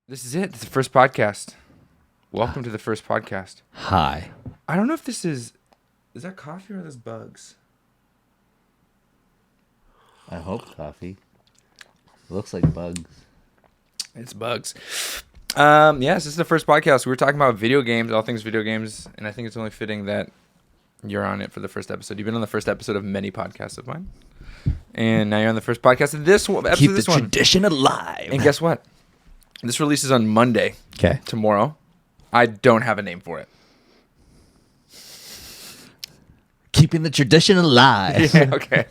This is it. This is the first podcast. Welcome to the first podcast. Hi. I don't know if this is that coffee or are those bugs? I hope coffee. It looks like bugs. It's bugs. Yes, this is the first podcast. We were talking about video games, all things video games, and I think it's only fitting that you're on it for the first episode. You've been on the first episode of many podcasts of mine, and now you're on the first podcast of this one. Keep the tradition alive. And guess what? This releases on Monday. Okay. Tomorrow. I don't have a name for it. Keeping the tradition alive. Yeah, okay.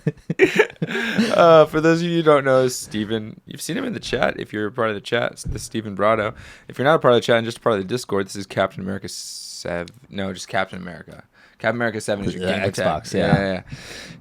For those of you who don't know, Steven, you've seen him in the chat. If you're a part of the chat, it's the Steven Brado. If you're not a part of the chat and just a part of the Discord, this is Captain America 7. No, just Captain America. Captain America 7 is your gamer Xbox, tag. yeah.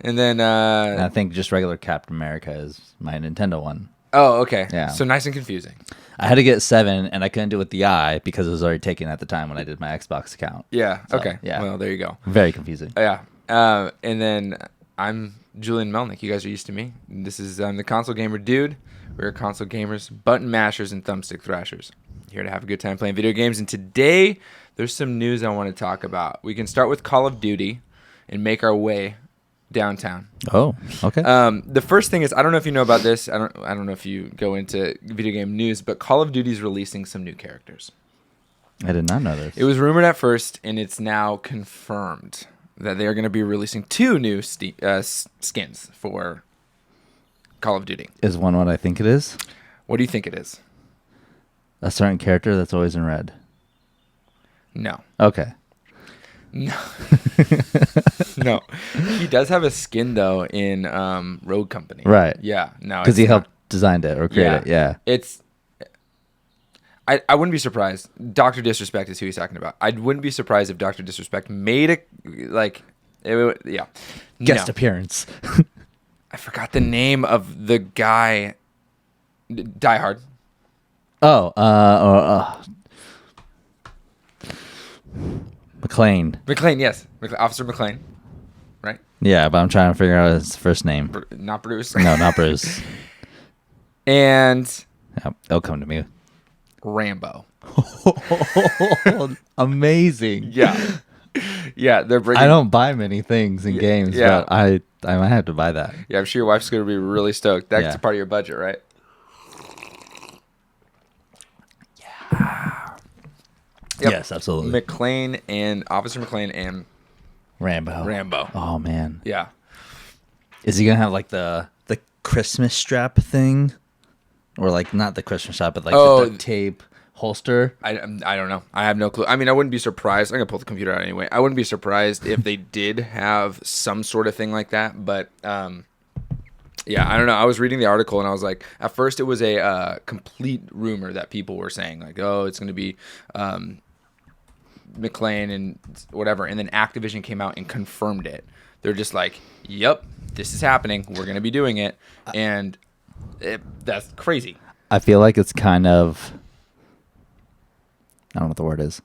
And then... And I think just regular Captain America is my Nintendo one. Oh, okay. Yeah. So nice and confusing. I had to get 7, and I couldn't do it with the I because it was already taken at the time when I did my Xbox account. Yeah, So, okay. yeah. Well, there you go. Very confusing. Yeah. And then I'm Julian Melnick. You guys are used to me. This is the console gamer dude. We're console gamers, button mashers, and thumbstick thrashers. Here to have a good time playing video games. And today, there's some news I want to talk about. We can start with Call of Duty and make our way downtown. Oh, okay. The first thing is, I don't know if you know about this. I don't know if you go into video game news, but Call of Duty is releasing some new characters. I did not know this. It was rumored at first, and it's now confirmed that they are going to be releasing 2 new skins for Call of Duty. Is one what I think it is? What do you think it is? A certain character that's always in red. No. Okay. No. No. He does have a skin, though, in Rogue Company. Right. Yeah. No. Because he helped design it or create it. Yeah. I wouldn't be surprised. Dr. Disrespect is who he's talking about. I wouldn't be surprised if Dr. Disrespect made it, yeah. Guest No. appearance. I forgot the name of the guy. Die Hard. McLean. McLean, yes. Officer McLean. Right? Yeah, but I'm trying to figure out his first name. Not Bruce. No, not Bruce. And Yep, it'll come to me. Rambo. Amazing. Yeah. Yeah, they're bringing... I don't buy many things in games, yeah. but I might have to buy that. Yeah, I'm sure your wife's going to be really stoked. That's Yeah. part of your budget, right? Yeah. Yep. Yes, absolutely. McLean and Officer McLean and Rambo. Oh man. Yeah. Is he gonna have like the Christmas strap thing, or like not the Christmas strap, but like the duct tape holster? I don't know. I have no clue. I mean, I wouldn't be surprised. I'm going to pull the computer out anyway. I wouldn't be surprised if they did have some sort of thing like that. But, yeah, I don't know. I was reading the article and I was like, at first it was a complete rumor that people were saying, like, oh, it's going to be McLean and whatever. And then Activision came out and confirmed it. They're just like, yep, this is happening. We're going to be doing it. And that's crazy. I feel like it's kind of, I don't know what the word is,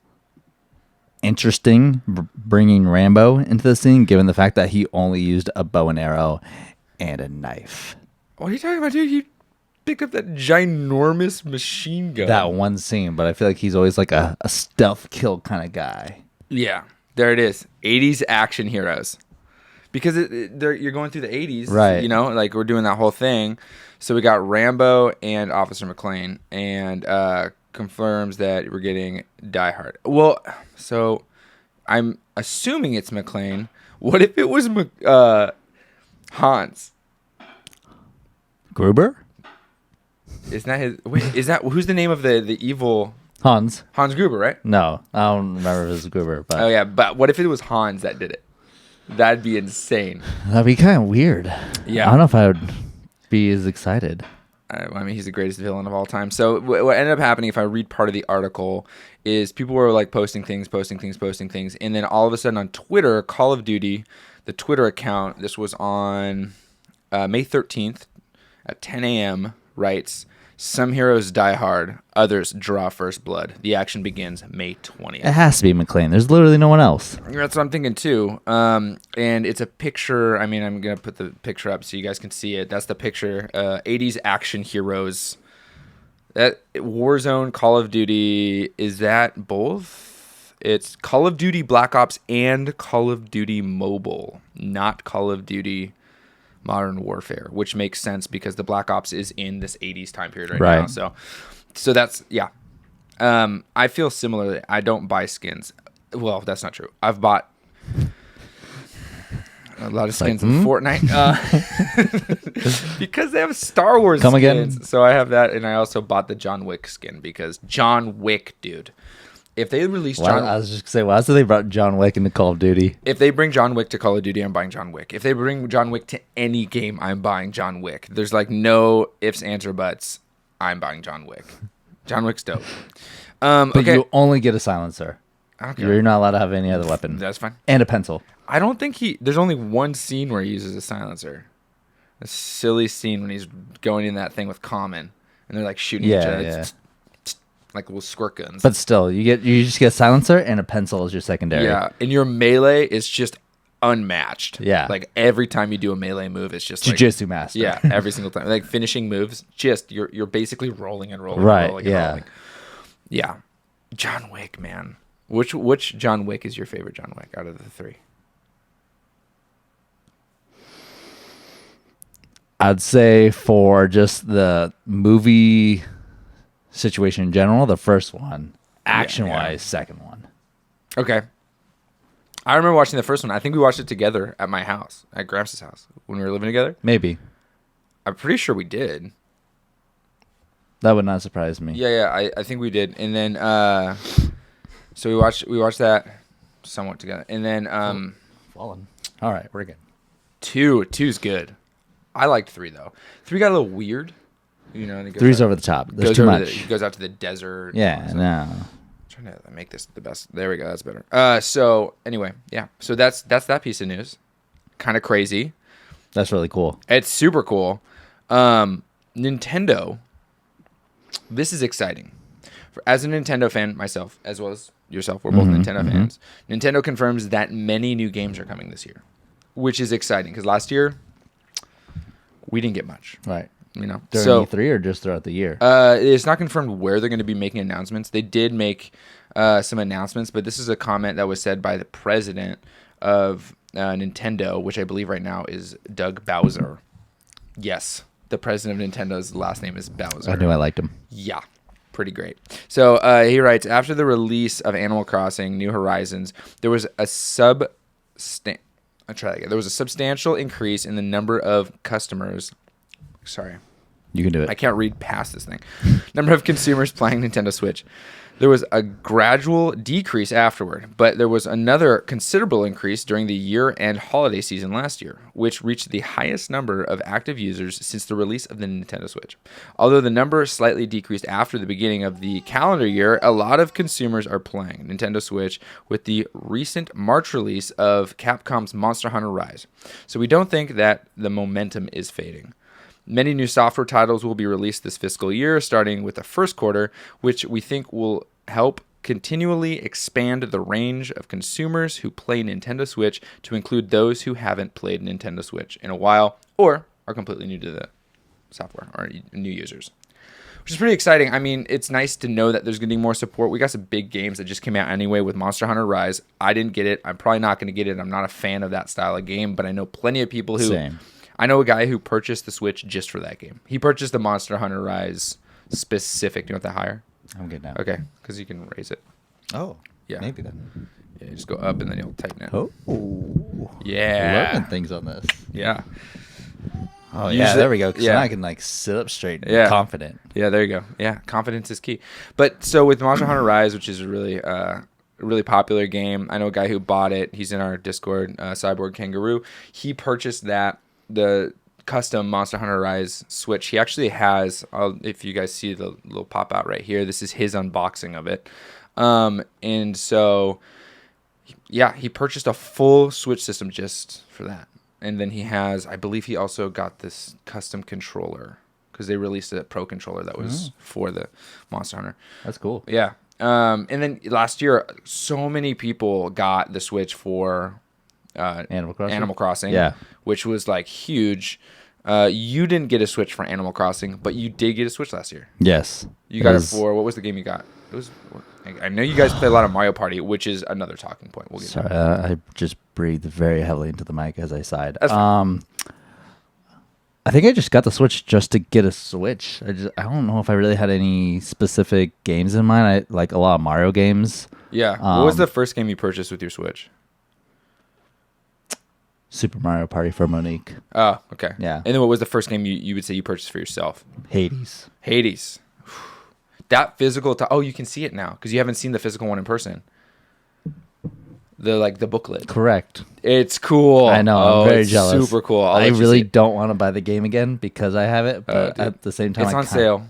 interesting bringing Rambo into the scene, given the fact that he only used a bow and arrow and a knife. What are you talking about, dude? He picked up that ginormous machine gun. That one scene, but I feel like he's always like a stealth kill kind of guy. Yeah, there it is. 80s action heroes. Because you're going through the 80s, right? You know, like we're doing that whole thing. So we got Rambo and Officer McLean, and confirms that we're getting Die Hard. Well, so I'm assuming it's McLean. What if it was Hans? Gruber? Isn't that his? Wait, is that who's the name of the evil? Hans Gruber, right? No, I don't remember if it was Gruber. But Oh yeah, but what if it was Hans that did it? That'd be insane. That'd be kind of weird. Yeah. I don't know if I would be as excited. I mean, he's the greatest villain of all time. So what ended up happening, if I read part of the article, is people were like posting things, and then all of a sudden on Twitter, Call of Duty, the Twitter account, this was on May 13th at 10 a.m., writes, "Some heroes die hard, others draw first blood. The action begins May 20th. It has to be McLean. There's literally no one else. That's what I'm thinking too. And it's a picture. I mean, I'm going to put the picture up so you guys can see it. That's the picture. 80s action heroes That Warzone, Call of Duty, is that both? It's Call of Duty Black Ops and Call of Duty Mobile, not Call of Duty Modern Warfare, which makes sense because the Black Ops is in this 80s time period right now. So that's, yeah. I feel similarly. I don't buy skins. Well, that's not true. I've bought a lot of skins in Fortnite because they have Star Wars skins. Again. So I have that, and I also bought the John Wick skin because John Wick, dude. If they release I was just gonna say, why so they brought John Wick into Call of Duty? If they bring John Wick to Call of Duty, I'm buying John Wick. If they bring John Wick to any game, I'm buying John Wick. There's like no ifs, ands, or buts. I'm buying John Wick. John Wick's dope. But okay. You only get a silencer. Okay. You're not allowed to have any other weapon. That's fine. And a pencil. I don't think there's only one scene where he uses a silencer. A silly scene when he's going in that thing with Common, and they're like shooting each other. Yeah. Like little squirt guns. But still, you just get a silencer and a pencil as your secondary. Yeah, and your melee is just unmatched. Yeah. Like every time you do a melee move, it's just Jiu-Jitsu master. Yeah, every single time. Like finishing moves, just you're basically rolling and rolling. Right. And rolling and rolling. Yeah. John Wick, man. Which John Wick is your favorite John Wick out of the three? I'd say for just the movie situation in general, the first one. Action-wise, second one. Okay. I remember watching the first one. I think we watched it together at my house, at Gramps' house, when we were living together. Maybe. I'm pretty sure we did. That would not surprise me. Yeah, I think we did. And then, so we watched that somewhat together. And then, Fallen. All right, we're good. Two's good. I liked 3 though. 3 got a little weird. You know, and 3's over the top. There's too much. He goes out to the desert. Yeah, no. I'm trying to make this the best. There we go. That's better. So anyway, yeah. So that's that piece of news. Kind of crazy. That's really cool. It's super cool. Nintendo. This is exciting. As a Nintendo fan myself, as well as yourself, we're both Nintendo fans. Nintendo confirms that many new games are coming this year, which is exciting because last year we didn't get much. Right. You know, during E3 or just throughout the year? It's not confirmed where they're going to be making announcements. They did make some announcements, but this is a comment that was said by the president of Nintendo, which I believe right now is Doug Bowser. Yes, the president of Nintendo's last name is Bowser. I knew I liked him. Yeah, pretty great. So he writes, after the release of Animal Crossing New Horizons, there was a substantial increase in the number of customers. Sorry. You can do it. I can't read past this thing. Number of consumers playing Nintendo Switch. There was a gradual decrease afterward, but there was another considerable increase during the year-end holiday season last year, which reached the highest number of active users since the release of the Nintendo Switch. Although the number slightly decreased after the beginning of the calendar year, a lot of consumers are playing Nintendo Switch with the recent March release of Capcom's Monster Hunter Rise. So we don't think that the momentum is fading. Many new software titles will be released this fiscal year, starting with the first quarter, which we think will help continually expand the range of consumers who play Nintendo Switch to include those who haven't played Nintendo Switch in a while or are completely new to the software or new users, which is pretty exciting. I mean, it's nice to know that there's going to be more support. We got some big games that just came out anyway with Monster Hunter Rise. I didn't get it. I'm probably not going to get it. I'm not a fan of that style of game, but I know plenty of people who... Same. I know a guy who purchased the Switch just for that game. He purchased the Monster Hunter Rise specific. Do you want that higher? I'm good now. Okay, because you can raise it. Oh, yeah. Maybe then. Yeah, just go up and then you'll tighten it. Oh. Yeah. Learning things on this. Yeah. Oh, yeah, there we go. Because now I can like sit up straight and confident. Yeah, there you go. Yeah, confidence is key. But so with Monster Hunter Rise, which is a really popular game, I know a guy who bought it. He's in our Discord, Cyborg Kangaroo. He purchased the custom Monster Hunter Rise Switch. He actually has, if you guys see the little pop out right here, this is his unboxing of it. And so, yeah, he purchased a full Switch system just for that. And then he has, I believe he also got this custom controller because they released a Pro controller that was for the Monster Hunter. That's cool. Yeah. And then last year, so many people got the Switch for Animal Crossing, yeah, which was like huge. You didn't get a Switch for Animal Crossing, but you did get a Switch last year. Yes. You got it for, what was the game you got? It was. I know you guys play a lot of Mario Party, which is another talking point. We'll get Sorry, I just breathed very heavily into the mic as I sighed. I think I just got the Switch just to get a Switch. I don't know if I really had any specific games in mind. I like a lot of Mario games. Yeah. What was the first game you purchased with your Switch? Super Mario Party for Monique. Oh, okay. Yeah. And then what was the first game you would say you purchased for yourself? Hades. That physical... oh, you can see it now because you haven't seen the physical one in person. The booklet. Correct. It's cool. I know. I'm very jealous. Super cool. I really don't want to buy the game again because I have it, but at the same time, it's on sale.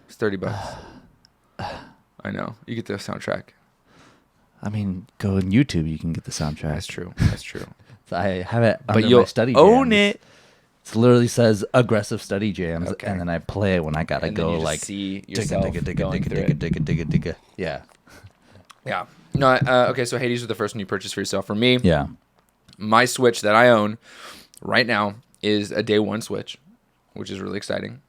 It's $30. I know. You get the soundtrack. I mean, go on YouTube. You can get the soundtrack. That's true. That's true. I have it but under you'll my study jams. own it. It literally says aggressive study jams, Okay. and then I play it when I gotta And then go you just like see yourself going through it. Yeah. Yeah. No. Okay. So Hades was the first one you purchased for yourself. For me, Yeah. my Switch that I own right now is a day one Switch, which is really exciting.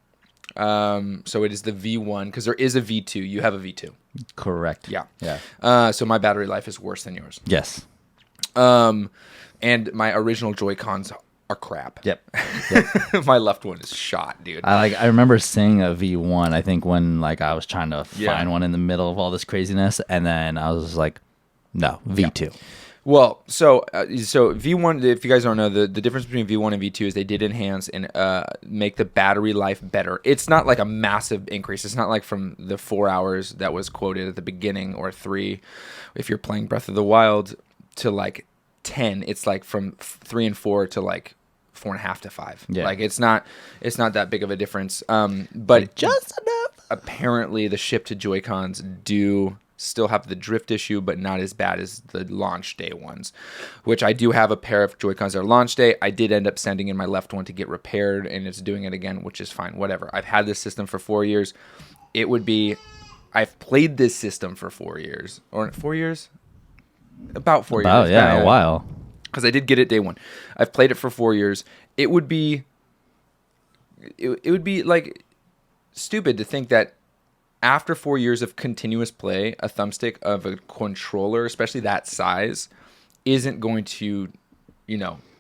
So it is the V1 because there is a V2. You have a V2. Correct. Yeah. Yeah. So my battery life is worse than yours. Yes. And my original Joy-Cons are crap. Yep. My left one is shot, dude. I remember seeing a V1. I think when like I was trying to find one in the middle of all this craziness, and then I was like, no, V2. Yeah. Well, so V1, if you guys don't know, the difference between V1 and V2 is they did enhance and make the battery life better. It's not like a massive increase. It's not like from the 4 hours that was quoted at the beginning or 3 if you're playing Breath of the Wild to like 10. It's like from 3 and 4 to like 4.5 to 5. Yeah. Like it's not that big of a difference. But Like, just enough. Apparently the ship to Joy-Cons do still have the drift issue, but not as bad as the launch day ones, which I do have a pair of Joy-Cons that are launch day. I did end up sending in my left one to get repaired, and it's doing it again, which is fine. Whatever. I've had this system for 4 years. I've played this system for 4 years. Or 4 years? About 4 years. Yeah, a while. Because I did get it day one. I've played it for 4 years. It would be like stupid to think that after 4 years of continuous play, a thumbstick of a controller, especially that size, isn't going to,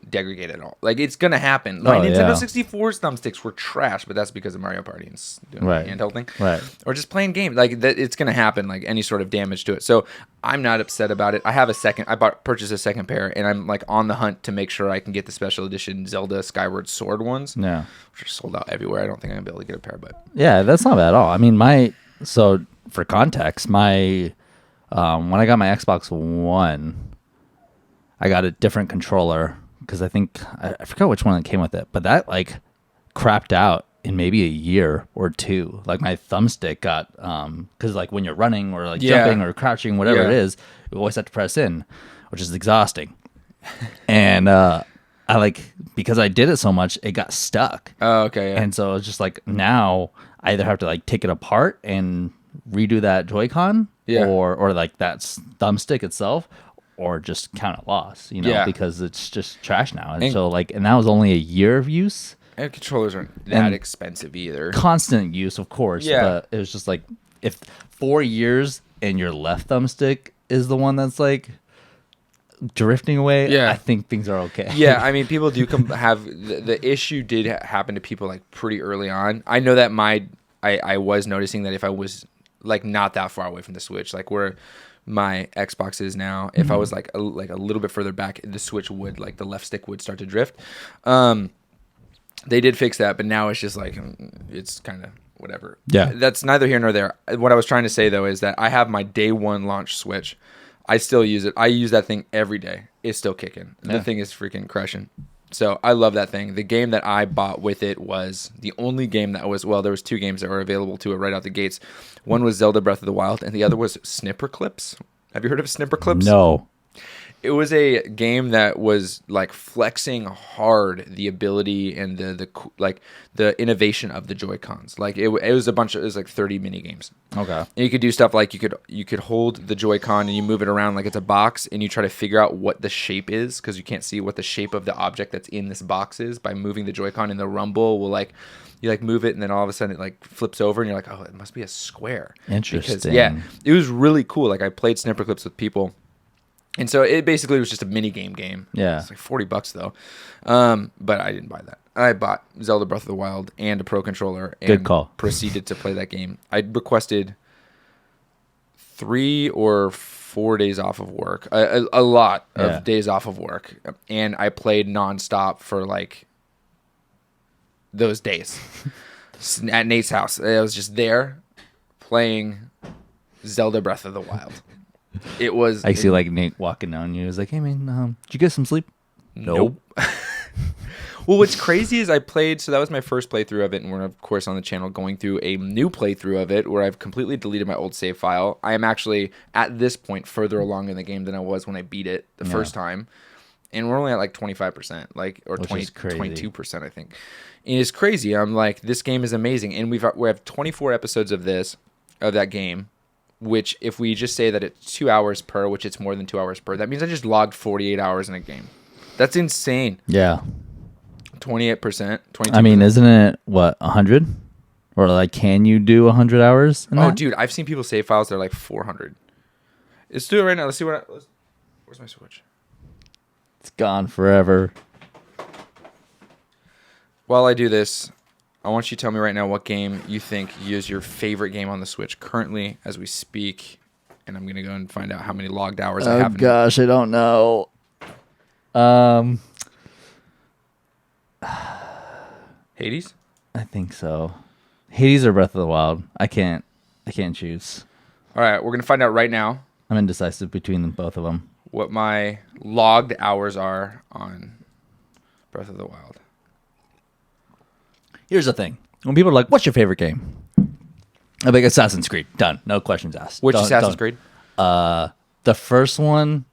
degrade at all. Like, it's going to happen. My Nintendo 64's thumbsticks were trash, but that's because of Mario Party and doing the handheld thing. Right. Or just playing games. Like, it's going to happen, like, any sort of damage to it. So, I'm not upset about it. I have purchased a second pair, and I'm, like, on the hunt to make sure I can get the special edition Zelda Skyward Sword ones. Yeah. Which are sold out everywhere. I don't think I'm going to be able to get a pair, but... Yeah, that's not bad at all. I mean, so for context, when I got my Xbox One, I got a different controller because I think I forgot which one that came with it, but that like crapped out in maybe a year or two. Like my thumbstick got because like when you're running or like jumping or crouching, whatever it is, you always have to press in, which is exhausting. And because I did it so much, it got stuck. Oh, okay. Yeah. And so it's just like now I either have to like take it apart and redo that Joy-Con or like that thumbstick itself, or just count it loss, because it's just trash now. And so like, and that was only a year of use. And controllers aren't that expensive either. Constant use, of course. Yeah. But it was just like, if 4 years and your left thumbstick is the one that's like drifting away, I think things are okay. Yeah, I mean, people do have the issue did happen to people like pretty early on. I know that I was noticing that if I was like not that far away from the Switch, like where my Xbox is now, if I was like a little bit further back, the Switch would like the left stick would start to drift. They did fix that, but now it's just like it's kind of whatever. Yeah, that's neither here nor there. What I was trying to say though is that I have my day one launch Switch. I still use it. I use that thing every day. It's still kicking. The thing is freaking crushing. So I love that thing. The game that I bought with it was the only game that was, well, there was 2 games that were available to it right out the gates. One was Zelda Breath of the Wild, and the other was Snipper Clips. Have you heard of Snipper Clips? No. It was a game that was like flexing hard the ability and the innovation of the Joy-Cons. Like it was a bunch of, it was like 30 mini games. Okay. And you could do stuff like you could hold the Joy-Con and you move it around like it's a box, and you try to figure out what the shape is, because you can't see what the shape of the object that's in this box is by moving the Joy-Con. And the Rumble will like, you like move it and then all of a sudden it like flips over and you're like, oh, it must be a square. Interesting. Because, yeah, it was really cool. Like I played Snipper Clips with people. And so it basically was just a mini game. Yeah. It's like $40 though. But I didn't buy that. I bought Zelda Breath of the Wild and a Pro Controller and Good call. proceeded to play that game. I requested 3 or 4 days off of work. A lot of days off of work. And I played nonstop for like those days. At Nate's house. I was just there playing Zelda Breath of the Wild. It was. I see like Nate walking down you. He's like, "Hey man, did you get some sleep?" Nope. Well, what's crazy is I played. So that was my first playthrough of it, and we're of course on the channel going through a new playthrough of it where I've completely deleted my old save file. I am actually at this point further along in the game than I was when I beat it the first time, and we're only at like 25%, like or 22%, I think. It is crazy. I'm like, this game is amazing, and we have 24 episodes of that game. Which, if we just say that it's 2 hours per, which it's more than 2 hours per, that means I just logged 48 hours in a game. That's insane. Yeah. 28%, 22%. I mean, isn't it, what, 100? Or, like, can you do 100 hours in that? Dude, I've seen people save files that are like 400. Let's do it right now. Let's see where's my Switch? It's gone forever. While I do this, I want you to tell me right now what game you think is your favorite game on the Switch currently as we speak. And I'm going to go and find out how many logged hours I have. Oh, gosh, I don't know. Hades? I think so. Hades or Breath of the Wild. I can't choose. All right, we're going to find out right now I'm indecisive between both of them. what my logged hours are on Breath of the Wild. Here's the thing. When people are like, what's your favorite game? I'm like, Assassin's Creed. Done. No questions asked. Which Assassin's Creed? The first one,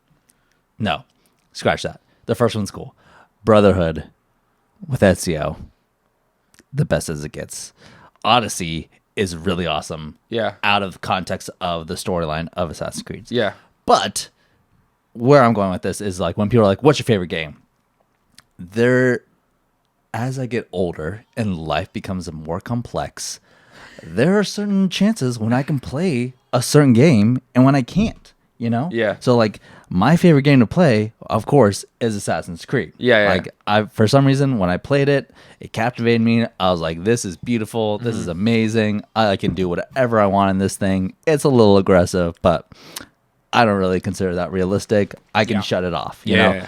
no. Scratch that. The first one's cool. Brotherhood with Ezio. The best as it gets. Odyssey is really awesome. Yeah. Out of context of the storyline of Assassin's Creed. Yeah. But where I'm going with this is like when people are like, what's your favorite game? As I get older and life becomes more complex, there are certain chances when I can play a certain game and when I can't, you know? Yeah. So like my favorite game to play, of course, is Assassin's Creed. Yeah. Like for some reason when I played it, it captivated me. I was like, this is beautiful. This is amazing. I can do whatever I want in this thing. It's a little aggressive, but I don't really consider that realistic. I can shut it off, you know?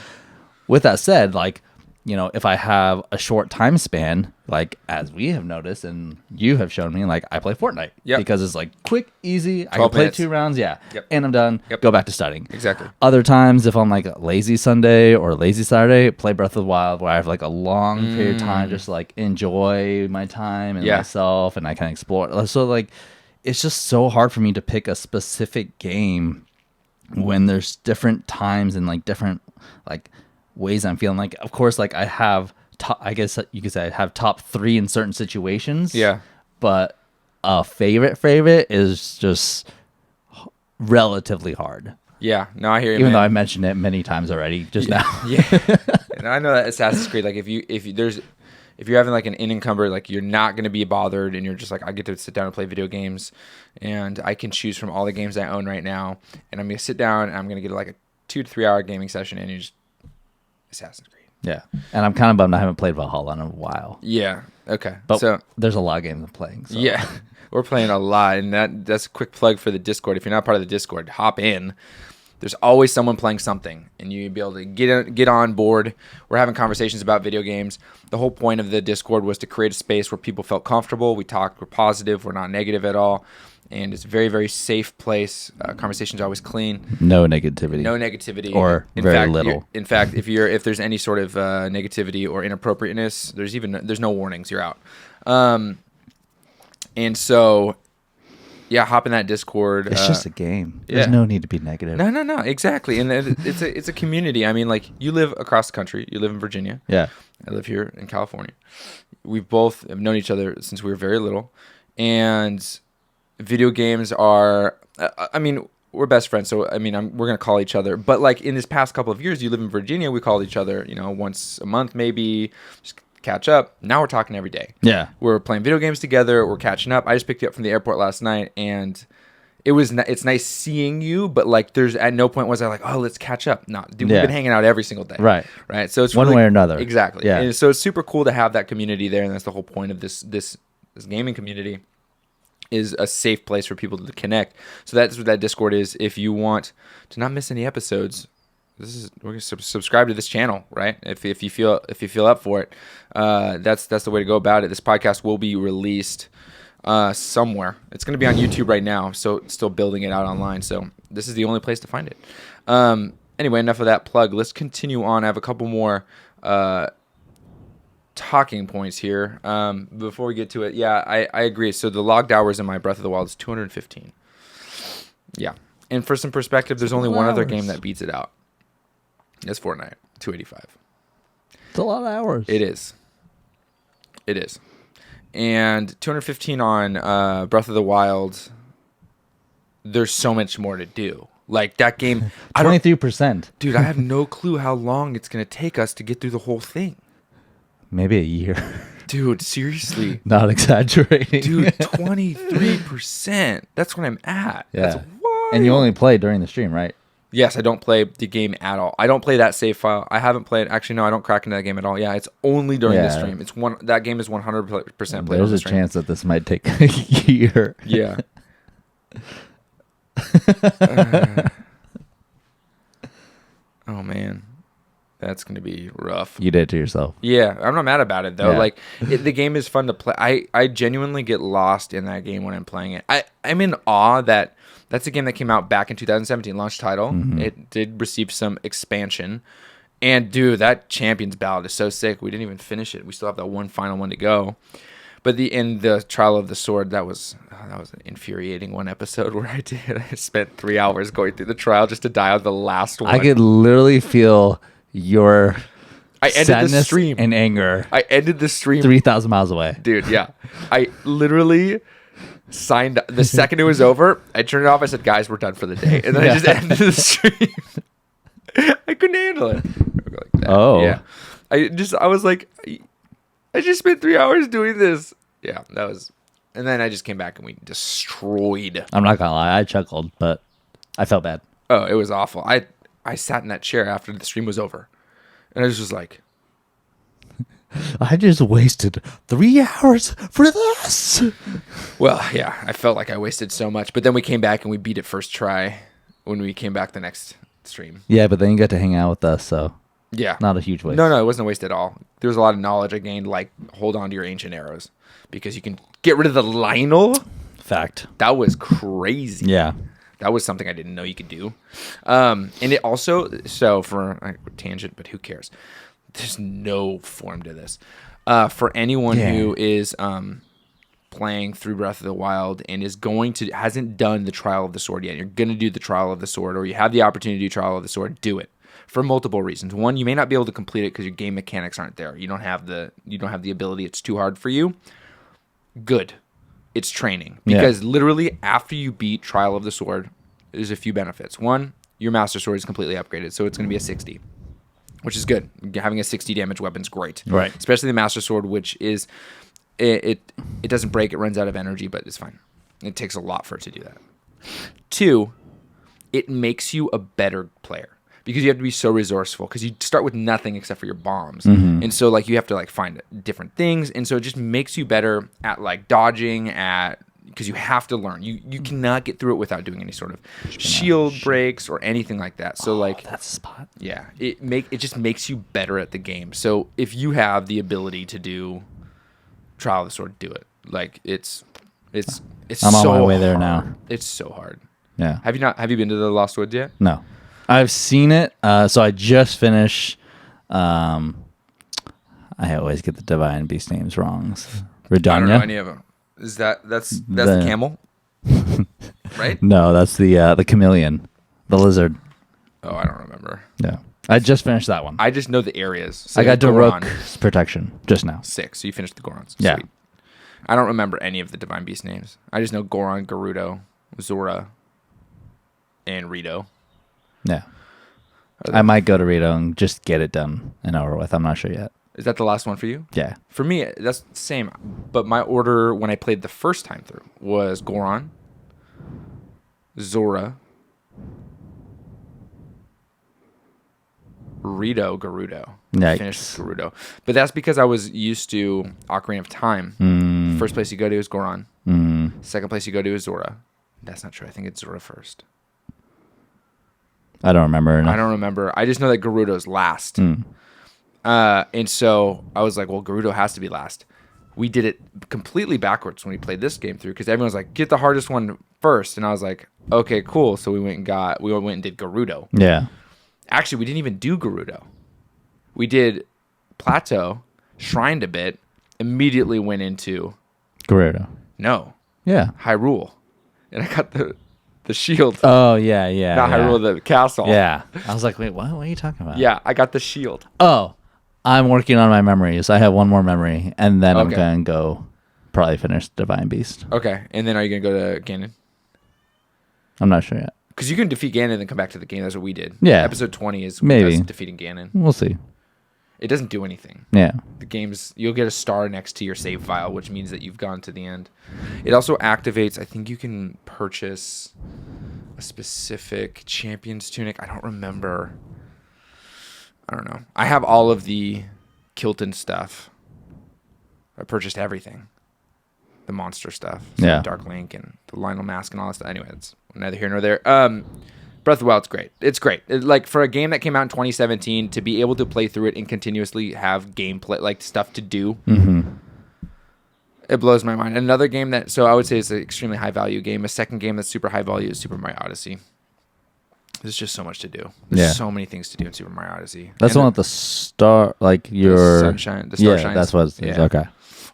With that said, like, you know, if I have a short time span, like as we have noticed and you have shown me, like I play Fortnite because it's like quick, easy. I can play minutes. 2 rounds, and I'm done. Go back to studying. Exactly. Other times, if I'm like a lazy Sunday or lazy Saturday, play Breath of the Wild, where I have like a long period of time, just like enjoy my time and myself, and I can explore. So like, it's just so hard for me to pick a specific game when there's different times and like different like ways I'm feeling. Like, of course, like I have I guess you could say I have top 3 in certain situations. Yeah. But a favorite is just relatively hard. Yeah. No, I hear you. Even though I mentioned it many times already just now. Yeah. And I know that Assassin's Creed, like if you're having like an unencumbered, like you're not going to be bothered and you're just like, I get to sit down and play video games and I can choose from all the games I own right now. And I'm going to sit down and I'm going to get like a 2 to 3 hour gaming session and you just Assassin's Creed. Yeah. And I'm kind of bummed I haven't played Valhalla in a while. Yeah. Okay. But so there's a lot of games I'm playing. So. Yeah. We're playing a lot. And that's a quick plug for the Discord. If you're not part of the Discord, hop in. There's always someone playing something, and you'll be able to get on board. We're having conversations about video games. The whole point of the Discord was to create a space where people felt comfortable. We talked, we're positive, we're not negative at all. And it's a very, very safe place. Conversations are always clean. No negativity. No negativity. Or very little. In fact, if there's any sort of negativity or inappropriateness, there's no warnings. You're out. And so yeah, hop in that Discord. It's just a game. Yeah. There's no need to be negative. No, exactly. And it's a community. I mean, like, you live across the country. You live in Virginia. Yeah. I live here in California. We both have known each other since we were very little. And video games are, I mean, we're best friends. So, I mean, we're going to call each other. But, like, in this past couple of years, you live in Virginia. We called each other, you know, once a month maybe, just catch up. Now we're talking every day. Yeah. We're playing video games together. We're catching up. I just picked you up from the airport last night, and it's nice seeing you, but like there's at no point was I like, oh, let's catch up. No, dude, we've been hanging out every single day. Right. So it's one really, way or another. Exactly. Yeah. And so it's super cool to have that community there, and that's the whole point of this gaming community, is a safe place for people to connect. So that's what that Discord is. If you want to not miss any episodes, we're gonna subscribe to this channel, right? If you feel up for it, that's the way to go about it. This podcast will be released somewhere. It's going to be on YouTube right now, so still building it out online. So this is the only place to find it. Anyway, enough of that plug. Let's continue on. I have a couple more talking points here before we get to it. Yeah, I agree. So the logged hours in my Breath of the Wild is 215. Yeah, and for some perspective, there's only one other game that beats it out. It's Fortnite, 285. It's a lot of hours. It is. And 215 on Breath of the Wild, there's so much more to do. Like, that game... 23%. Dude, I have no clue how long it's going to take us to get through the whole thing. Maybe a year. Dude, seriously. Not exaggerating. Dude, 23%. That's what I'm at. Yeah. That's wild. And you only play during the stream, right? Yes, I don't play the game at all. I don't play that save file. I haven't played. Actually, no, I don't crack into that game at all. Yeah, it's only during the stream. That game is 100% played. There's a chance that this might take a year. Yeah. Oh man, that's gonna be rough. You did it to yourself. Yeah, I'm not mad about it though. Yeah. Like, the game is fun to play. I genuinely get lost in that game when I'm playing it. I'm in awe that. That's a game that came out back in 2017, launch title. Mm-hmm. It did receive some expansion. And, dude, that Champions Ballad is so sick. We didn't even finish it. We still have that one final one to go. But in the Trial of the Sword, that was an infuriating one episode where I spent 3 hours going through the trial just to die on the last one. I could literally feel your sadness the stream. And anger. I ended the stream 3,000 miles away. Dude, yeah. I literally... signed the second it was over. I turned it off. I said, "Guys, we're done for the day," and then I just ended the stream. I couldn't handle it. Like that. Oh, yeah. I was like, I just spent 3 hours doing this. Yeah, that was. And then I just came back and we destroyed. I'm not gonna lie, I chuckled, but I felt bad. Oh, it was awful. I sat in that chair after the stream was over, and I was just like, I just wasted 3 hours for this. Well, yeah, I felt like I wasted so much. But then we came back and we beat it first try when we came back the next stream. Yeah, but then you got to hang out with us, so yeah, not a huge waste. No, it wasn't a waste at all. There was a lot of knowledge I gained, like hold on to your ancient arrows because you can get rid of the Lionel. Fact. That was crazy. Yeah. That was something I didn't know you could do. And it also, so for a tangent, but who cares? There's no form to this. For anyone who is playing through Breath of the Wild and hasn't done the Trial of the Sword yet, you're going to do the Trial of the Sword, or you have the opportunity to do Trial of the Sword, do it. For multiple reasons. One, you may not be able to complete it because your game mechanics aren't there. You don't have the ability. It's too hard for you. Good. It's training. Because literally after you beat Trial of the Sword, there's a few benefits. One, your Master Sword is completely upgraded, so it's going to be a 60. Which is good. Having a 60 damage weapon is great. Right. Especially the Master Sword, which is... It doesn't break. It runs out of energy, but it's fine. It takes a lot for it to do that. 2, it makes you a better player. Because you have to be so resourceful. Because you start with nothing except for your bombs. Mm-hmm. And so like you have to like find different things. And so it just makes you better at like dodging, because you have to learn. You cannot get through it without doing any sort of shield breaks or anything like that. So like that's a spot. Yeah, it just makes you better at the game. So if you have the ability to do Trial of the Sword, do it. Like it's I'm on so my way there hard. now. It's so hard. Yeah. Have you been to the Lost Woods yet? No. I've seen it. So I just finished I always get the Divine Beast names wrong. Redania. I don't know any of them. Is that's the camel? Right? No, that's the chameleon, the lizard. Oh, I don't remember. Yeah, I just finished that one. I just know the areas. So I got Goron, Daruk's protection just now. 6. So you finished the Gorons. Yeah. Sweet. I don't remember any of the Divine Beast names. I just know Goron, Gerudo, Zora, and Rito. Yeah. I might go to Rito and just get it done and over with. I'm not sure yet. Is that the last one for you? Yeah. For me, that's the same. But my order when I played the first time through was Goron, Zora, Rito, Gerudo. Yikes. Finished with Gerudo. But that's because I was used to Ocarina of Time. First place you go to is Goron. Second place you go to is Zora. That's not true. I think it's Zora first. I don't remember enough. I don't remember. I just know that Gerudo's last. And so I was like, well, Gerudo has to be last. We did it completely backwards when we played this game through because everyone was like, get the hardest one first. And I was like, okay, cool. So we went and did Gerudo. Yeah. Actually, we didn't even do Gerudo. We did Plateau, shrined a bit, immediately went into... Gerudo. No. Yeah. Hyrule. And I got the shield. Oh, yeah. Not Hyrule, the castle. Yeah. I was like, wait, what are you talking about? Yeah, I got the shield. Oh, I'm working on my memories. I have one more memory, and then I'm Okay. going to go probably finish Divine Beast. Okay, and then are you going to go to Ganon? I'm not sure yet. Because you can defeat Ganon and then come back to the game. That's what we did. Yeah. Episode 20 is Maybe. us defeating Ganon. We'll see. It doesn't do anything. Yeah. The game's... You'll get a star next to your save file, which means that you've gone to the end. It also activates... I think you can purchase a specific Champion's Tunic. I don't remember. I don't know. I have all of the Kilton stuff. I purchased everything. The monster stuff. So Yeah. Dark Link and the Lionel Mask and all that stuff. Anyway, it's neither here nor there. Breath of the Wild's great. It's great. Like for a game that came out in 2017, to be able to play through it and continuously have gameplay, like stuff to do, it blows my mind. Another game that, so I would say is an extremely high value game. A second game that's super high value is Super Mario Odyssey. There's just so much to do. There's so many things to do in Super Mario Odyssey. That's the one with the star, like your... Sunshine, the star shines. That's what it is. Yeah. Okay.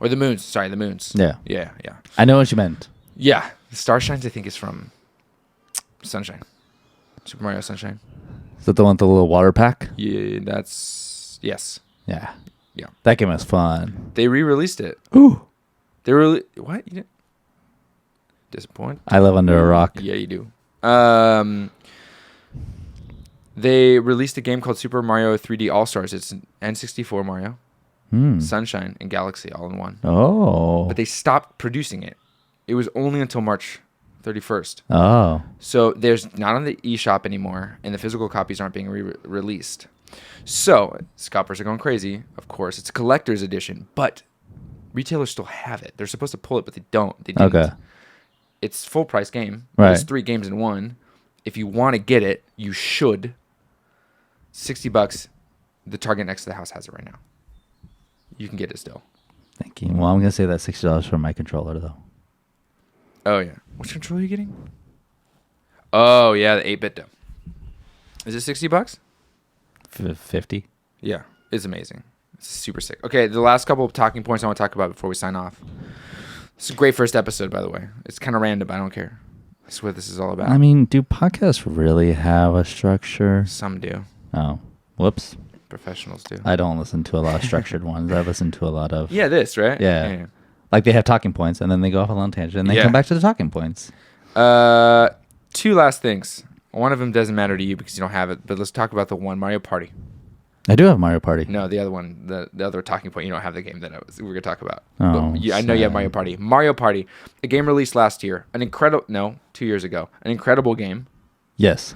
Or the moons. Sorry, the moons. Yeah. Yeah. I know what you meant. Yeah. The star shines, I think, is from Sunshine. Super Mario Sunshine. Is that the one with the little water pack? Yeah, that's... Yes. Yeah. Yeah. That game was fun. They re-released it. Ooh. They really... What? You didn't... Disappoint? I live under a rock. Yeah, you do. They released a game called Super Mario 3D All-Stars. It's an N64 Mario, Sunshine, and Galaxy all in one. Oh. But they stopped producing it. It was only until March 31st. Oh. So there's not on the eShop anymore, and the physical copies aren't being released. So scalpers are going crazy. Of course, it's a collector's edition, but retailers still have it. They're supposed to pull it, but they don't. They didn't. Okay. It's full price game. Right. There's 3 games in one. If you want to get it, you should. $60. The Target next to the house has it right now. You can get it still. Thank you. Well, I'm going to say that $60 for my controller, though. Oh, yeah. Which controller are you getting? Oh, yeah, the 8-bit though. Is it $60? 50. Yeah, it's amazing. It's super sick. Okay, the last couple of talking points I want to talk about before we sign off. It's a great first episode, by the way. It's kind of random, but I don't care. That's what this is all about. I mean, do podcasts really have a structure? Some do. Oh, whoops. Professionals do. I don't listen to a lot of structured ones. I listen to a lot of... Yeah, this, right? Yeah. Like they have talking points, and then they go off a long tangent, and they come back to the talking points. 2 last things. One of them doesn't matter to you because you don't have it, but let's talk about the one, Mario Party. I do have Mario Party. No, the other one, the other talking point, you don't have the game that we were going to talk about. Oh, But I know you have Mario Party. Mario Party, a game released last year. 2 years ago. An incredible game. Yes.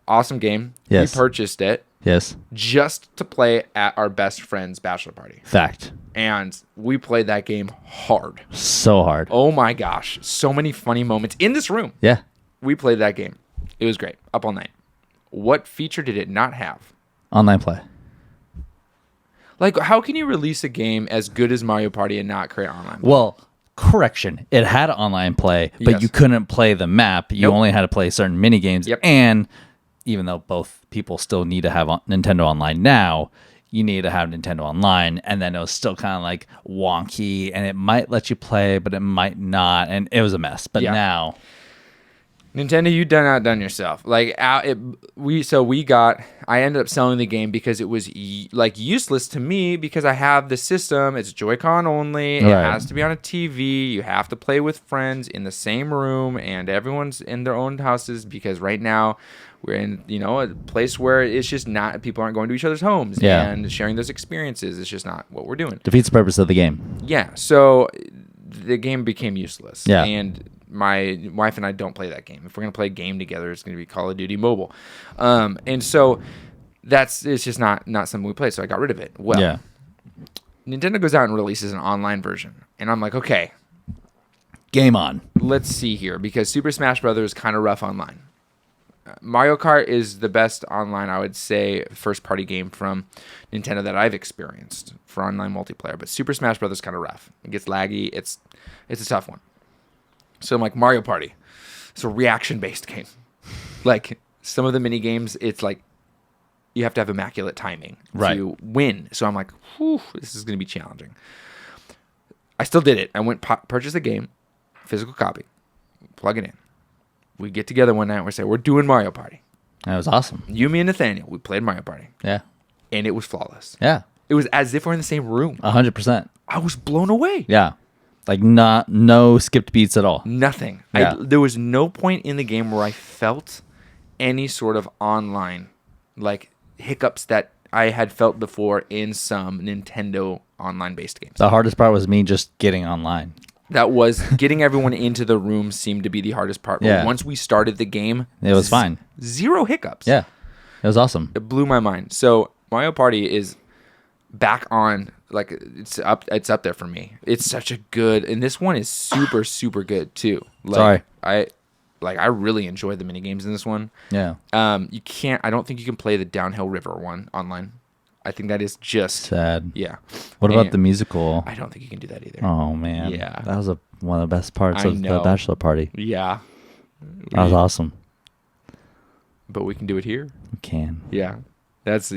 Awesome game. Yes. We purchased it Yes. just to play at our best friend's bachelor party. Fact. And we played that game hard. So hard. Oh my gosh. So many funny moments in this room. Yeah. We played that game. It was great. Up all night. What feature did it not have? Online play. Like, how can you release a game as good as Mario Party and not create online play? Well, correction. It had online play, but Yes. you couldn't play the map. You Nope. only had to play certain mini games. Yep. And even though both people still need to have Nintendo Online now, you need to have Nintendo Online, and then it was still kind of like wonky, and it might let you play, but it might not, and it was a mess. But now, Nintendo, you outdone yourself. Like I ended up selling the game because it was like useless to me because I have the system. It's Joy-Con only. It has to be on a TV. You have to play with friends in the same room, and everyone's in their own houses because right now we're in, a place where it's just not, people aren't going to each other's homes and sharing those experiences. It's just not what we're doing. Defeats the purpose of the game. Yeah. So the game became useless. Yeah. And my wife and I don't play that game. If we're going to play a game together, it's going to be Call of Duty Mobile. And so it's just not something we play. So I got rid of it. Well, Nintendo goes out and releases an online version. And I'm like, okay. Game on. Let's see here. Because Super Smash Brothers is kind of rough online. Mario Kart is the best online, I would say, first-party game from Nintendo that I've experienced for online multiplayer. But Super Smash Brothers is kind of rough. It gets laggy. It's a tough one. So I'm like, Mario Party. It's a reaction-based game. Like, some of the mini games, it's like you have to have immaculate timing to win. So I'm like, whew, this is going to be challenging. I still did it. I went purchase the game, physical copy, plug it in. We get together one night and we say, we're doing Mario Party. That was awesome. You, me, and Nathaniel, we played Mario Party. Yeah. And it was flawless. Yeah. It was as if we're in the same room. 100%. I was blown away. Yeah. Like no skipped beats at all. Nothing. Yeah. There was no point in the game where I felt any sort of online like hiccups that I had felt before in some Nintendo online-based games. The hardest part was me just getting online. That was getting everyone into the room seemed to be the hardest part. But once we started the game, it was fine. Zero hiccups. Yeah. It was awesome. It blew my mind. So Mario Party is back on, like it's up there for me. It's such a good, and this one is super, super good too. Like, I really enjoyed the mini games in this one. Yeah. I don't think you can play the Downhill River one online. I think that is just sad. Yeah. What about the musical? I don't think you can do that either. Oh man. Yeah. That was one of the best parts of the bachelor party. Yeah. That was awesome. But we can do it here. We can. Yeah. That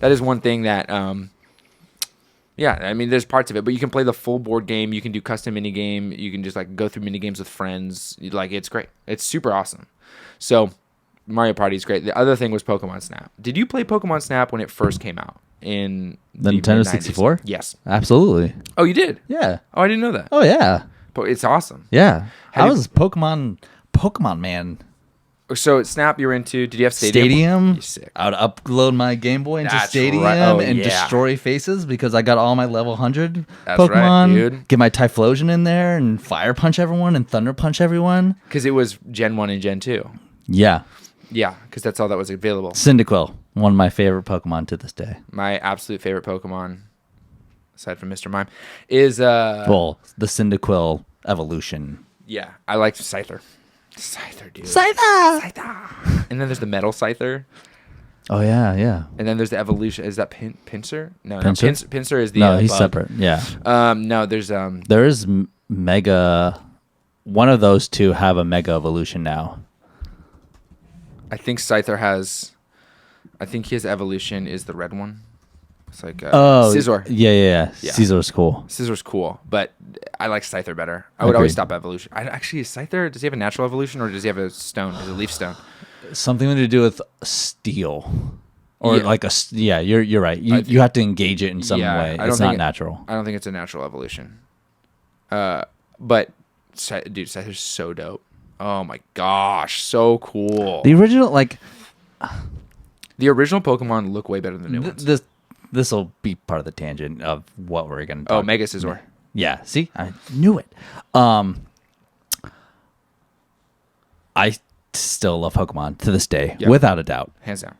is one thing that I mean there's parts of it, but you can play the full board game, you can do custom mini game, you can just like go through mini games with friends. Like it's great. It's super awesome. So Mario Party is great. The other thing was Pokemon Snap. Did you play Pokemon Snap when it first came out in the Nintendo 64? Yes. Absolutely. Oh, you did? Yeah. Oh, I didn't know that. Oh, yeah. But it's awesome. Yeah. I was Pokemon man. So Snap you're into. Did you have Stadium? You're sick. I would upload my Game Boy into Stadium and destroy faces because I got all my level 100 Pokemon. Right, dude. Get my Typhlosion in there and Fire Punch everyone and Thunder Punch everyone. Because it was Gen 1 and Gen 2. Yeah. Yeah, because that's all that was available. Cyndaquil, one of my favorite Pokemon to this day. My absolute favorite Pokemon, aside from Mr. Mime, is the Cyndaquil evolution. Yeah, I liked Scyther. Scyther, dude. Scyther! And then there's the Metal Scyther. Oh, yeah. And then there's the evolution. Is that Pinsir? No, Pinsir? Pinsir is the No, he's bug. separate. Yeah. No, there's There is Mega. One of those two have a Mega evolution now. I think Scyther has. I think his evolution is the red one. It's like Scizor. Yeah. Scissor's cool. Scissor's cool, but I like Scyther better. I would always stop evolution. Actually, is Scyther, does he have a natural evolution or does he have a stone? Is it a leaf stone? Something to do with steel. Or you're right. You have to engage it in some way. It's not natural. I don't think it's a natural evolution. But dude, Scyther's so dope. Oh my gosh, so cool. The original Pokemon look way better than the new ones. This will be part of the tangent of what we're going to talk. Oh, Mega Scizor. Yeah, see? I knew it. I still love Pokemon to this day, without a doubt. Hands down.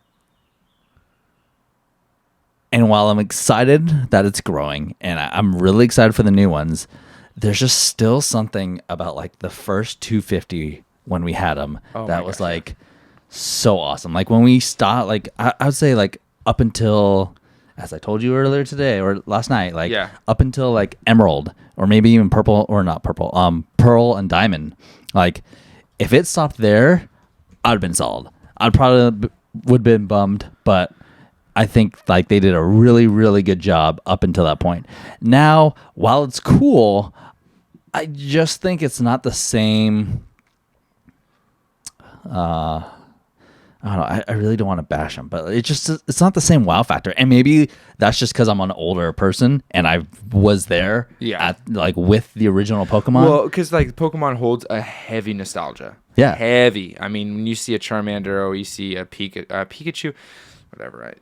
And while I'm excited that it's growing, and I'm really excited for the new ones, there's just still something about like the first 250 when we had them that was like so awesome. Like when we stopped, like I would say like up until, as I told you earlier today or last night, like up until like Emerald or maybe even Purple or not Purple, Pearl and Diamond. Like if it stopped there, I'd have been sold. I'd probably would have been bummed, but I think like they did a really, really good job up until that point. Now, while it's cool, I just think it's not the same. I don't know. I really don't want to bash them, but it's not the same wow factor. And maybe that's just because I'm an older person and I was there at like with the original Pokemon. Well, because like Pokemon holds a heavy nostalgia. Yeah. Heavy. I mean, when you see a Charmander or you see a Pikachu, whatever,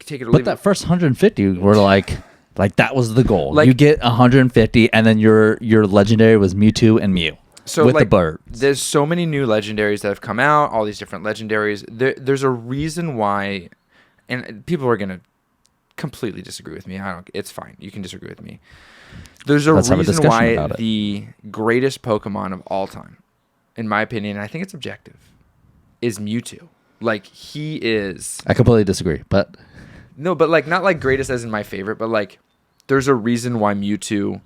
take it or leave But that it. first 150 were like that was the goal. Like, you get 150 and then your legendary was Mewtwo and Mew. So with like, the birds. There's so many new legendaries that have come out, all these different legendaries. There's a reason why, and people are going to completely disagree with me. It's fine. You can disagree with me. There's a reason why the greatest Pokemon of all time, in my opinion, and I think it's objective, is Mewtwo. Like, he is... I completely disagree, but... No, but like, not like greatest as in my favorite, but like, there's a reason why Mewtwo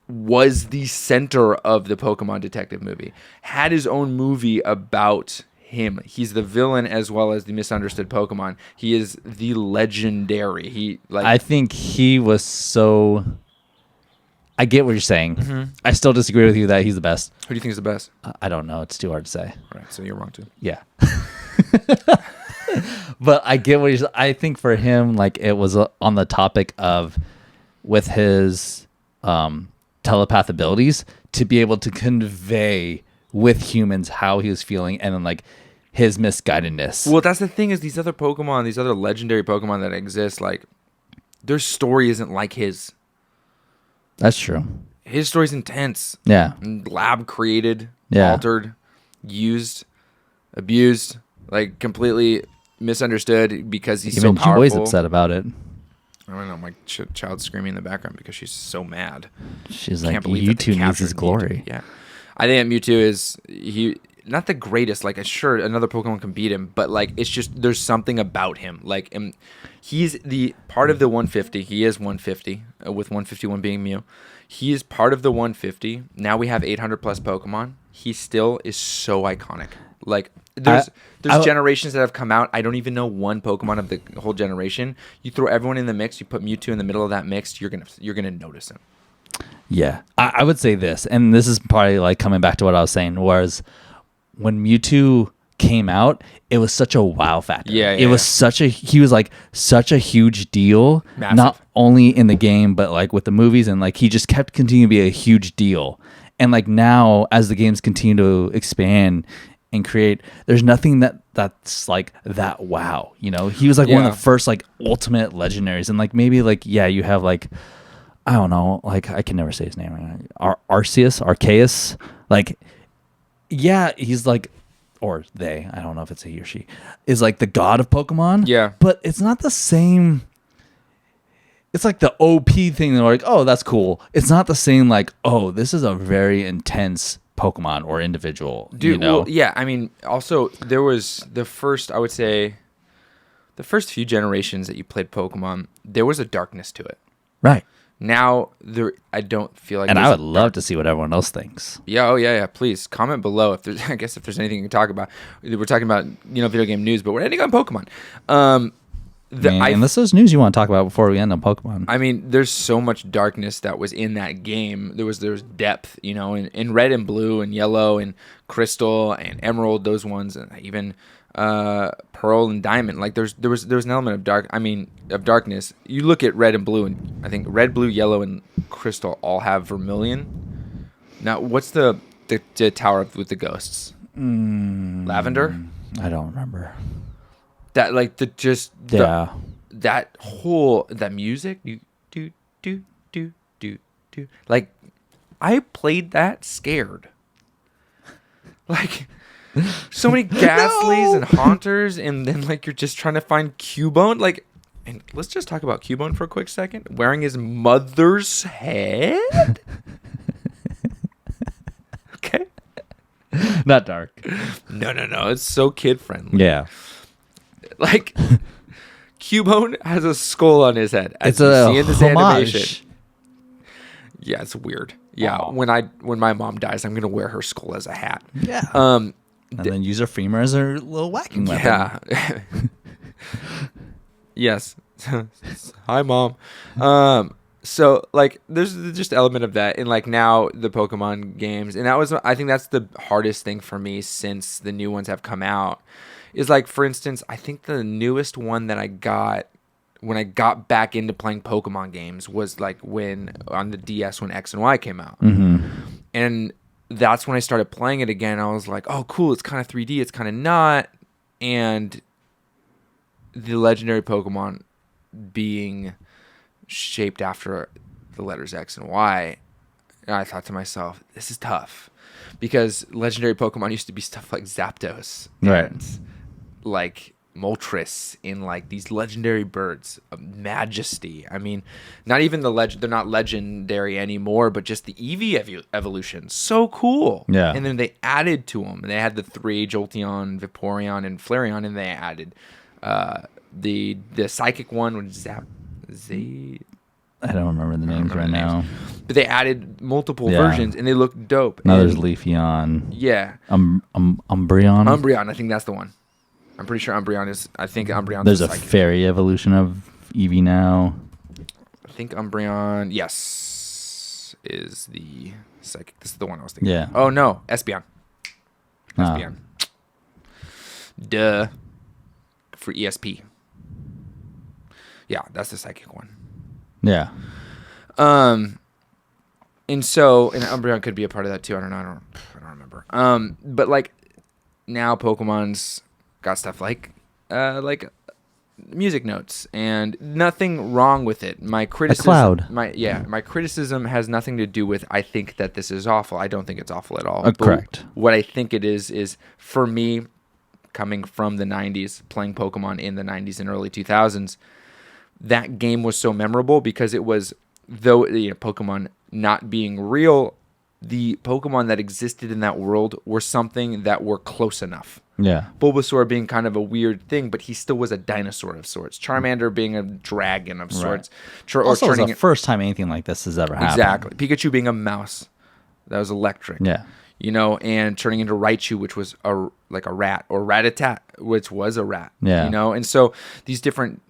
was the center of the Pokemon detective movie, had his own movie about him. He's the villain as well as the misunderstood Pokemon. He is the legendary. I think he was so... I get what you're saying. Mm-hmm. I still disagree with you that he's the best. Who do you think is the best? I don't know. It's too hard to say. Right, so you're wrong too. Yeah. But I get what you're... I think for him, like, it was on the topic of with his... telepath abilities to be able to convey with humans how he was feeling and then like his misguidedness. Well, that's the thing is these other Pokemon, these other legendary Pokemon that exist, like their story isn't like his. That's true. His story's intense. Yeah. Lab created, yeah. altered, used, abused, like completely misunderstood because he's even so powerful. Joy's upset about it. I don't know, my child screaming in the background because she's so mad. She's like, Mewtwo needs his glory. Yeah. I think that Mewtwo is, not the greatest. Like, sure, another Pokemon can beat him, but, like, it's just, there's something about him. Like, he's the part of the 150. He is 150, with 151 being Mew. He is part of the 150. Now we have 800 plus Pokemon. He still is so iconic. Like, there's generations that have come out. I don't even know one Pokemon of the whole generation. You throw everyone in the mix. You put Mewtwo in the middle of that mix. You're gonna notice him. Yeah, I would say this, and this is probably like coming back to what I was saying, was when Mewtwo came out, it was such a wow factor. Yeah, it was he was like such a huge deal, massive. Not only in the game but like with the movies, and like he just kept continuing to be a huge deal. And like now, as the games continue to expand and create, there's nothing that's like that wow. You know, he was like one of the first like ultimate legendaries, and like maybe like you have like, I don't know, like I can never say his name. Arceus, like he's like, or they, I don't know if it's a he or she, is like the god of Pokemon. Yeah, but it's not the same. It's like the OP thing. They're like, oh, that's cool. It's not the same. Like, oh, this is a very intense Pokemon or individual. Dude, you know? well, yeah. I mean, also there was the first, I would say, the first few generations that you played Pokemon, there was a darkness to it. Right. Now I don't feel like. And I would love to see what everyone else thinks. Yeah. Oh yeah. Please comment below if there's. I guess if there's anything you can talk about. We're talking about video game news, but we're ending on Pokemon. Unless there's news you want to talk about before we end on Pokemon. I mean, there's so much darkness that was in that game. There was depth, in red and blue and yellow and crystal and emerald, those ones, and even pearl and diamond. Like there was an element of darkness. You look at red and blue, and I think red, blue, yellow, and crystal all have vermilion. Now, what's the tower with the ghosts? Lavender? I don't remember. That like that whole music do like I played that scared. Like so many ghastlies and haunters, and then like you're just trying to find Cubone. Like, and let's just talk about Cubone for a quick second. Wearing his mother's head. Okay. Not dark. No. It's so kid friendly. Yeah. Like, Cubone has a skull on his head. It's a homage. Yeah, it's weird. Yeah, when my mom dies, I'm gonna wear her skull as a hat. Yeah. And then use her femur as her little whacking weapon. Yeah. Yes. Hi, Mom. So like there's just element of that in like now the Pokemon games, and I think that's the hardest thing for me since the new ones have come out. Is like, for instance, I think the newest one that I got when I got back into playing Pokemon games was like when on the DS when X and Y came out. And that's when I started playing it again. I was like, oh cool, it's kind of 3D, it's kind of not. And the legendary Pokemon being shaped after the letters X and Y, and I thought to myself, this is tough, because legendary Pokemon used to be stuff like Zapdos, and like Moltres, in like these legendary birds of majesty. I mean, not even they're not legendary anymore, but just the Eevee evolution, so cool. Yeah. And then they added to them, and they had the 3 Jolteon, Vaporeon, and Flareon, and they added the psychic one, which is I don't remember the names right now. But they added multiple versions, and they look dope. Now there's Leafeon. Yeah. Umbreon. Umbreon, I think that's the one. I'm pretty sure Umbreon is. I think Umbreon. There's a fairy evolution of Eevee now. I think Umbreon, yes, is the psychic. This is the one I was thinking. Yeah. Oh no, Espeon. Espeon. Duh. For ESP. Yeah, that's the psychic one. Yeah. And Umbreon could be a part of that too. I don't know. I don't remember. But like now Pokemon's got stuff like music notes, and nothing wrong with it. My criticism, my criticism has nothing to do with I think that this is awful. I don't think it's awful at all. Correct. What I think it is for me, coming from the 90s, playing Pokemon in the 90s and early 2000s, that game was so memorable because it was, though Pokemon not being real, the Pokemon that existed in that world were something that were close enough. Yeah. Bulbasaur being kind of a weird thing, but he still was a dinosaur of sorts. Charmander being a dragon of sorts. Also, it's the first time anything like this has ever happened. Exactly. Pikachu being a mouse. That was electric. Yeah. And turning into Raichu, which was a rat, or Rattata, which was a rat. Yeah. And so these different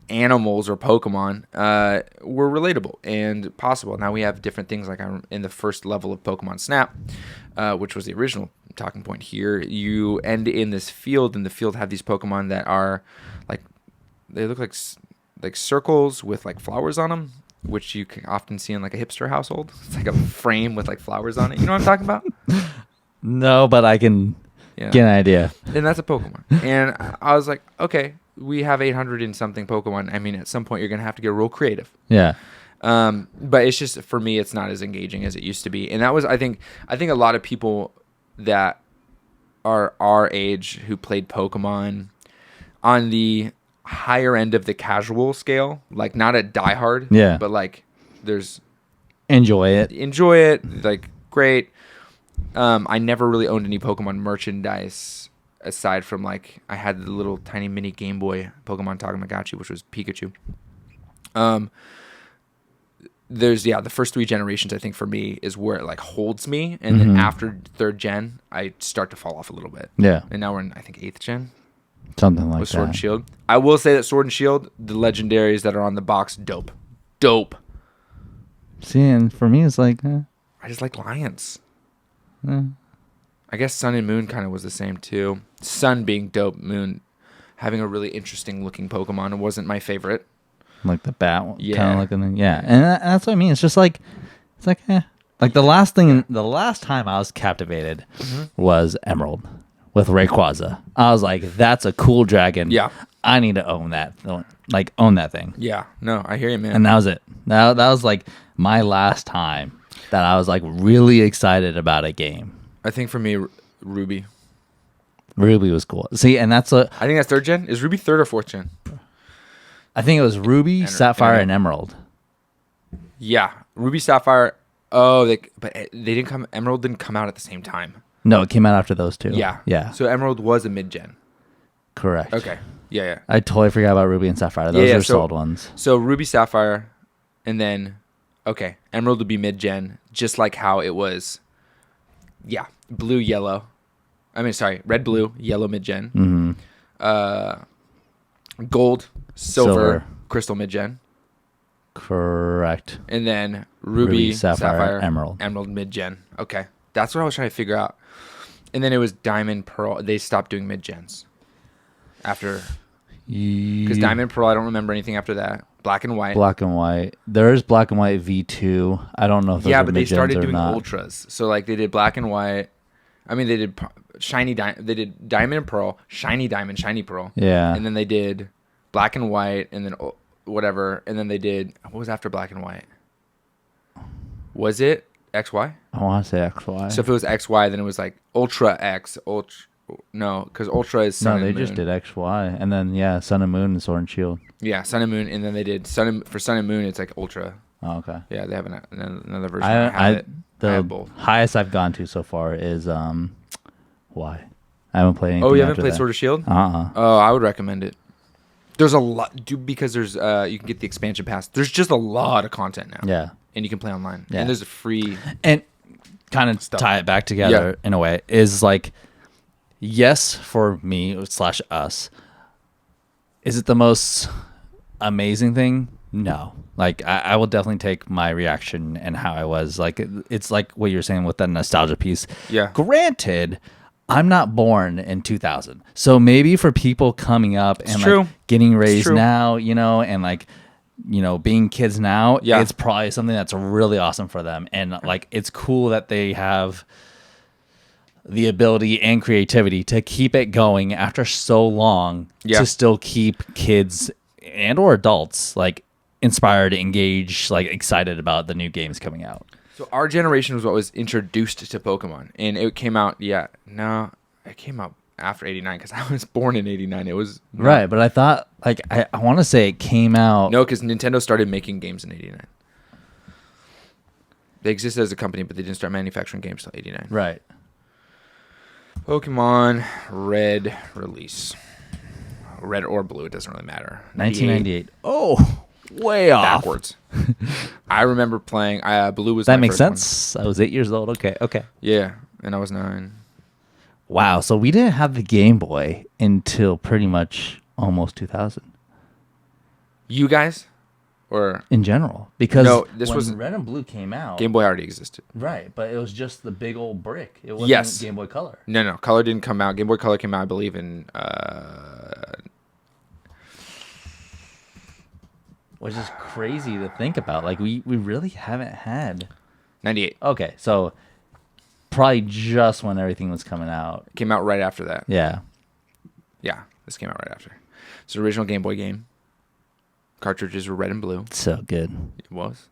animals or Pokemon were relatable and possible. Now we have different things, like in the first level of Pokemon Snap, which was the original talking point here. You end in this field, and the field have these Pokemon that are like, they look like circles with like flowers on them, which you can often see in like a hipster household. It's like a frame with like flowers on it. You know what I'm talking about? No, but I can get an idea. And that's a Pokemon. And I was like, okay, we have 800 and something Pokemon. I mean, at some point you're going to have to get real creative. Yeah. But it's just, for me, it's not as engaging as it used to be. And that was, I think a lot of people that are our age who played Pokemon on the higher end of the casual scale, like not a diehard, but like there's enjoy it, like great. I never really owned any Pokemon merchandise aside from like I had the little tiny mini Game Boy Pokemon Tamagotchi, which was Pikachu. There's the first 3 generations, I think, for me is where it like holds me, and then after 3rd gen I start to fall off a little bit. Yeah. And now we're in, I think, 8th gen. Something like with that. Sword and Shield. I will say that Sword and Shield, the legendaries that are on the box, dope. See, and for me it's like I just like lions. I guess Sun and Moon kind of was the same too. Sun being dope, Moon having a really interesting looking Pokemon. It wasn't my favorite. Like the bat one, kind of looking thing. Yeah, and that's what I mean. It's just like, it's like, Like the last time I was captivated was Emerald with Rayquaza. I was like, that's a cool dragon. Yeah. I need to own that. Like, own that thing. Yeah. No, I hear you, man. And that was it. That was like my last time that I was like really excited about a game. I think for me, Ruby. Ruby was cool. See, and that's a... I think that's 3rd gen. Is Ruby 3rd or 4th gen? I think it was Ruby, Sapphire, and Emerald. Yeah. Ruby, Sapphire. Oh, but they didn't come... Emerald didn't come out at the same time. No, it came out after those two. Yeah. Yeah. So Emerald was a mid-gen. Correct. Okay. Yeah. I totally forgot about Ruby and Sapphire. Those are sold ones. So Ruby, Sapphire, and then... Okay. Emerald would be mid-gen, just like how it was... Yeah. Blue, yellow. Red, blue, yellow, mid-gen. Mm-hmm. Gold, Silver, Crystal mid-gen. Correct. And then Ruby, Sapphire, Emerald. Emerald mid-gen. Okay. That's what I was trying to figure out. And then it was Diamond, Pearl. They stopped doing mid-gens after. Because Diamond, Pearl, I don't remember anything after that. Black and White. Black and White. There is Black and White V2. I don't know if those are but they started doing not. Ultras. So, like, they did Black and White. I mean, they did they did Diamond and Pearl, Shiny Diamond, Shiny Pearl. Yeah. And then they did Black and White, and then whatever. And then they did, what was after Black and White? Was it XY? I want to say XY. So if it was XY, then it was like Ultra X, no, because Ultra is Sun and Moon. No, they just did XY. And then, Sun and Moon and Sword and Shield. Yeah, Sun and Moon. And then they did for Sun and Moon, it's like Ultra. Oh, okay. Yeah, they have another version. I have both. Highest I've gone to so far is Y. I haven't played anything. Oh, you haven't played that. Sword of Shield? Oh, I would recommend it. There's a lot, because there's you can get the expansion pass. There's just a lot of content now. Yeah. And you can play online. Yeah. And there's a free and kind of stuff. Tie it back together in a way is like, yes, for me / us, is it the most amazing thing? No. Like, I will definitely take my reaction and how I was. Like, it's like what you're saying with that nostalgia piece. Yeah. Granted, I'm not born in 2000. So maybe for people coming up and like getting raised now, and like, being kids now, it's probably something that's really awesome for them. And like, it's cool that they have the ability and creativity to keep it going after so long to still keep kids and or adults like inspired, engaged, like excited about the new games coming out. So our generation was what was introduced to Pokemon, and it came out. It came out after '89 because I was born in '89. It was right, but I thought like I want to say it came out. No, because Nintendo started making games in '89. They existed as a company, but they didn't start manufacturing games till '89. Right. Pokemon Red release. Red or blue, it doesn't really matter. 1998. Oh, way off. Backwards. I remember playing. Blue was that my makes first sense. I was 8 years old. Okay. Yeah, and I was 9. Wow. So we didn't have the Game Boy until pretty much almost 2000. You guys, or in general, because this when was Red and Blue came out. Game Boy already existed. Right, but it was just the big old brick. It wasn't Game Boy Color. No, Color didn't come out. Game Boy Color came out, I believe, in. Which is crazy to think about. Like, we really haven't had... 98. Okay, so probably just when everything was coming out. Came out right after that. Yeah. Yeah, this came out right after. It's the original Game Boy game. Cartridges were red and blue. So good. It was.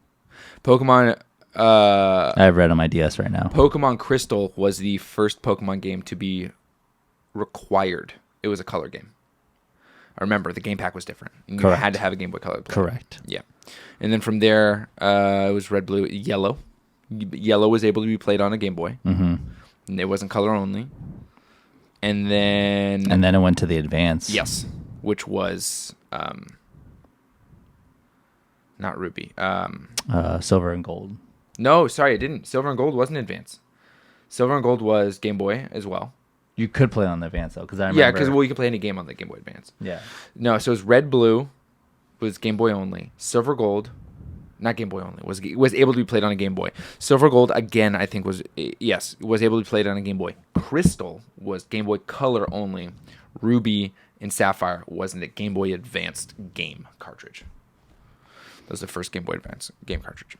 Pokemon... I have Red on my DS right now. Pokemon Crystal was the first Pokemon game to be required. It was a color game. I remember the game pack was different. You Correct. had to have a Game Boy Color player. Correct. Yeah. And then from there, it was red, blue, yellow. Yellow was able to be played on a Game Boy. Mm-hmm. And it wasn't color only. And then it went to the Advance. Yes. Which was not Ruby. Silver and Gold. No, sorry, it didn't. Silver and Gold wasn't Advance. Silver and Gold was Game Boy as well. You could play on the Advance though, because I remember. Yeah, because you could play any game on the Game Boy Advance. Yeah. No, so it was red, blue, was Game Boy only. Silver, gold, not Game Boy only, was able to be played on a Game Boy. Silver, gold again, I think was able to be played on a Game Boy. Crystal was Game Boy Color only. Ruby and Sapphire wasn't the Game Boy Advanced game cartridge. That was the first Game Boy Advance game cartridge.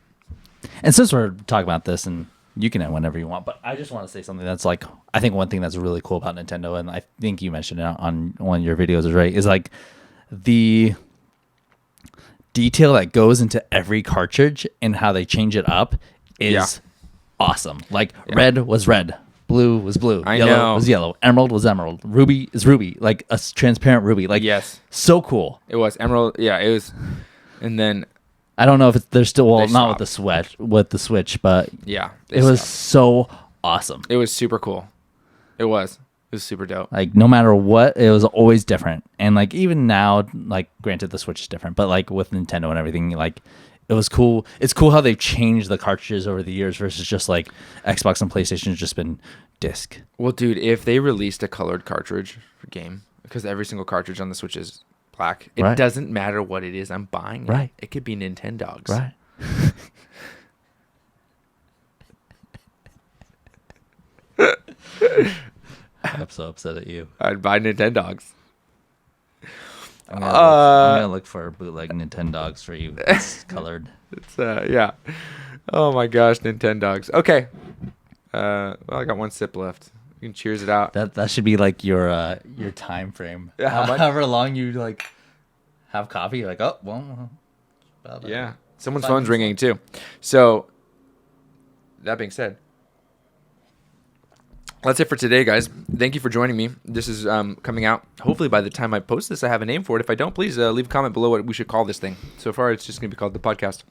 And since we're talking about this, and you can end whenever you want, but I just want to say something that's like, I think one thing that's really cool about Nintendo, and I think you mentioned it on one of your videos, is like the detail that goes into every cartridge and how they change it up is awesome. Like red was red, blue was blue, yellow was yellow, emerald was emerald, ruby is ruby, like a transparent ruby. Like, so cool. It was emerald. Yeah, it was. And then I don't know if there's still not with the Switch, but it was so awesome. It was super cool. It was super dope. Like, no matter what, it was always different. And like, even now, like, granted the Switch is different, but like with Nintendo and everything, like, it was cool. It's cool how they've changed the cartridges over the years versus just like Xbox and PlayStation has just been disc. Well, dude, if they released a colored cartridge for game, because every single cartridge on the Switch is black. It Right. doesn't matter what it is I'm buying. Right. It could be Nintendogs. Right. I'm so upset at you. I'd buy Nintendogs. I'm gonna look for bootleg Nintendogs for you. It's colored. It's yeah. Oh my gosh, Nintendogs. Okay. Well, I got one sip left. You can cheers it out. That should be like your time frame. Yeah, how much? However long you like have coffee, you're like, oh well. About Yeah. Someone's 5 phone's minutes ringing too. So that being said, that's it for today, guys. Thank you for joining me. This is coming out. Hopefully, by the time I post this, I have a name for it. If I don't, please leave a comment below what we should call this thing. So far, it's just going to be called the podcast.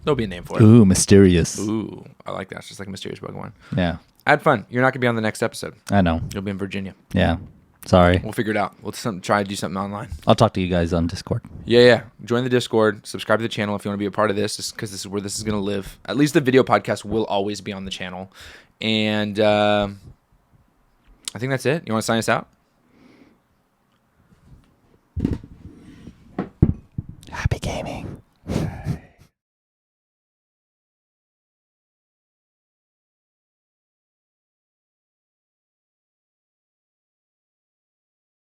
There'll be a name for it. Ooh, mysterious. Ooh, I like that. It's just like a mysterious bug one. Yeah, I had fun. You're not going to be on the next episode. I know. You'll be in Virginia. Yeah, sorry. We'll figure it out. We'll try to do something online. I'll talk to you guys on Discord. Yeah. Join the Discord. Subscribe to the channel if you want to be a part of this, because this is where this is going to live. At least the video podcast will always be on the channel. And I think that's it. You want to sign us out?